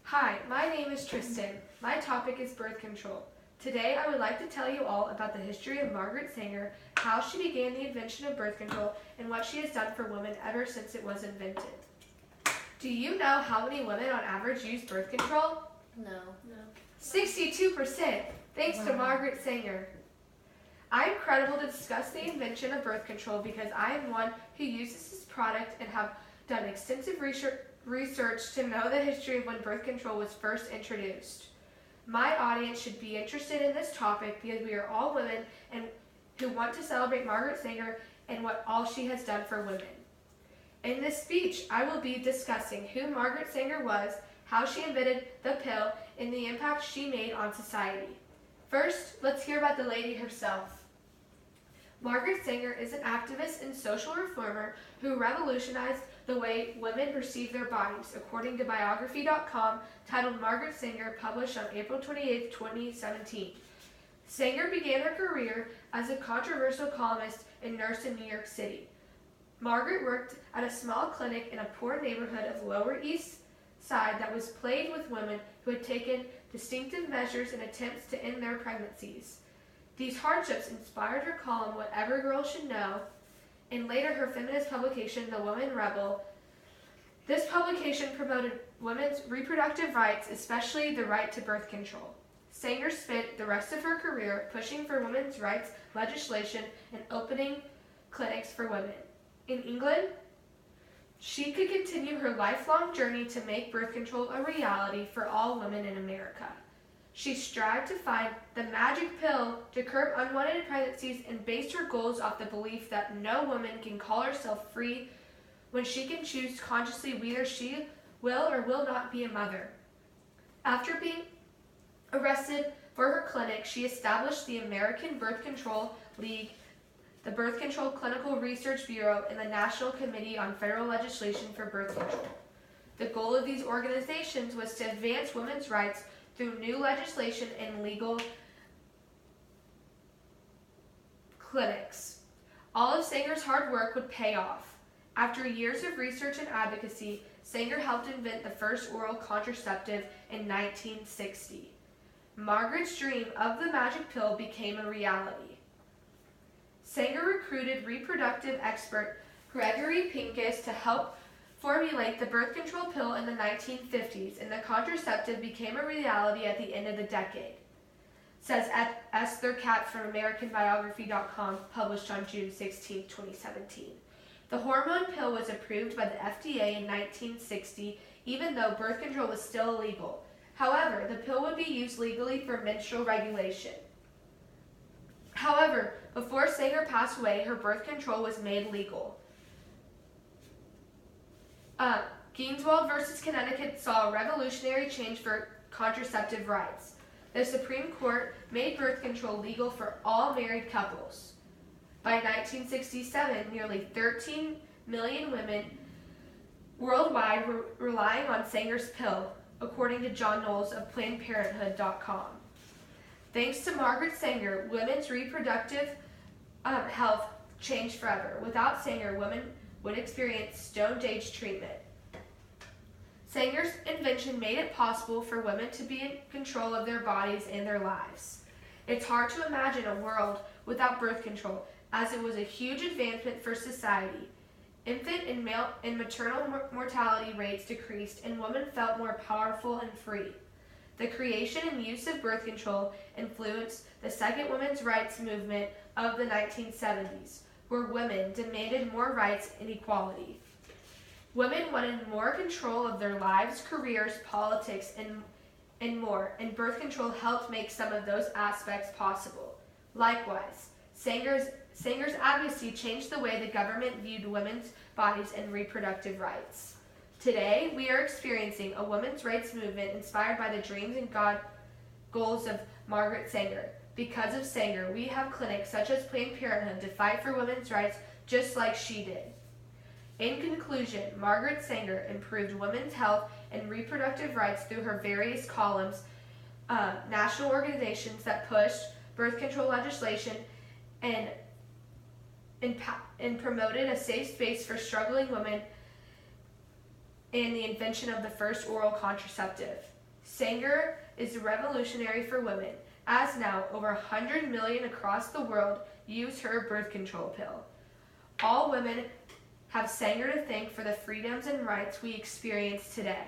Hi, my name is Tristan. My topic is birth control. Today I would like to tell you all about the history of Margaret Sanger, how she began the invention of birth control, and what she has done for women ever since it was invented. Do you know how many women on average use birth control? No. 62%, thanks to Margaret Sanger. I am credible to discuss the invention of birth control because I am one who uses this product and have done extensive research to know the history of when birth control was first introduced. My audience should be interested in this topic because we are all women and who want to celebrate Margaret Sanger and what all she has done for women. In this speech, I will be discussing who Margaret Sanger was, how she invented the pill, and the impact she made on society. First, let's hear about the lady herself. Margaret Sanger is an activist and social reformer who revolutionized the way women perceive their bodies, according to biography.com, titled Margaret Sanger, published on April 28, 2017. Sanger began her career as a controversial columnist and nurse in New York City. Margaret worked at a small clinic in a poor neighborhood of Lower East Side that was plagued with women who had taken distinctive measures in attempts to end their pregnancies. These hardships inspired her column, Whatever Girls Should Know, and later her feminist publication, The Woman Rebel. This publication promoted women's reproductive rights, especially the right to birth control. Sanger spent the rest of her career pushing for women's rights legislation and opening clinics for women. In England, she could continue her lifelong journey to make birth control a reality for all women in America. She strived to find the magic pill to curb unwanted pregnancies and based her goals off the belief that no woman can call herself free when she can choose consciously whether she will or will not be a mother. After being arrested for her clinic, she established the American Birth Control League, the Birth Control Clinical Research Bureau, and the National Committee on Federal Legislation for Birth Control. The goal of these organizations was to advance women's rights through new legislation and legal clinics. All of Sanger's hard work would pay off. After years of research and advocacy, Sanger helped invent the first oral contraceptive in 1960. Margaret's dream of the magic pill became a reality. Sanger recruited reproductive expert Gregory Pincus to help formulate the birth control pill in the 1950s, and the contraceptive became a reality at the end of the decade, says Esther Katz from AmericanBiography.com, published on June 16, 2017. The hormone pill was approved by the FDA in 1960, even though birth control was still illegal. However, the pill would be used legally for menstrual regulation. However, before Sanger passed away, her birth control was made legal. Gaineswald versus Connecticut saw a revolutionary change for contraceptive rights. The Supreme Court made birth control legal for all married couples. By 1967, nearly 13 million women worldwide were relying on Sanger's pill, according to John Knowles of PlannedParenthood.com. Thanks to Margaret Sanger, women's reproductive health changed forever. Without Sanger, women would experience Stone Age treatment. Sanger's invention made it possible for women to be in control of their bodies and their lives. It's hard to imagine a world without birth control, as it was a huge advancement for society. Infant and maternal mortality rates decreased, and women felt more powerful and free. The creation and use of birth control influenced the second women's rights movement of the 1970s, where women demanded more rights and equality. Women wanted more control of their lives, careers, politics, and more, and birth control helped make some of those aspects possible. Likewise, Sanger's advocacy changed the way the government viewed women's bodies and reproductive rights. Today, we are experiencing a women's rights movement inspired by the dreams and goals of Margaret Sanger. Because of Sanger, we have clinics such as Planned Parenthood to fight for women's rights just like she did. In conclusion, Margaret Sanger improved women's health and reproductive rights through her various columns, national organizations that pushed birth control legislation, and promoted a safe space for struggling women and the invention of the first oral contraceptive. Sanger is revolutionary for women, as now over 100 million across the world use her birth control pill. All women have Sanger to thank for the freedoms and rights we experience today.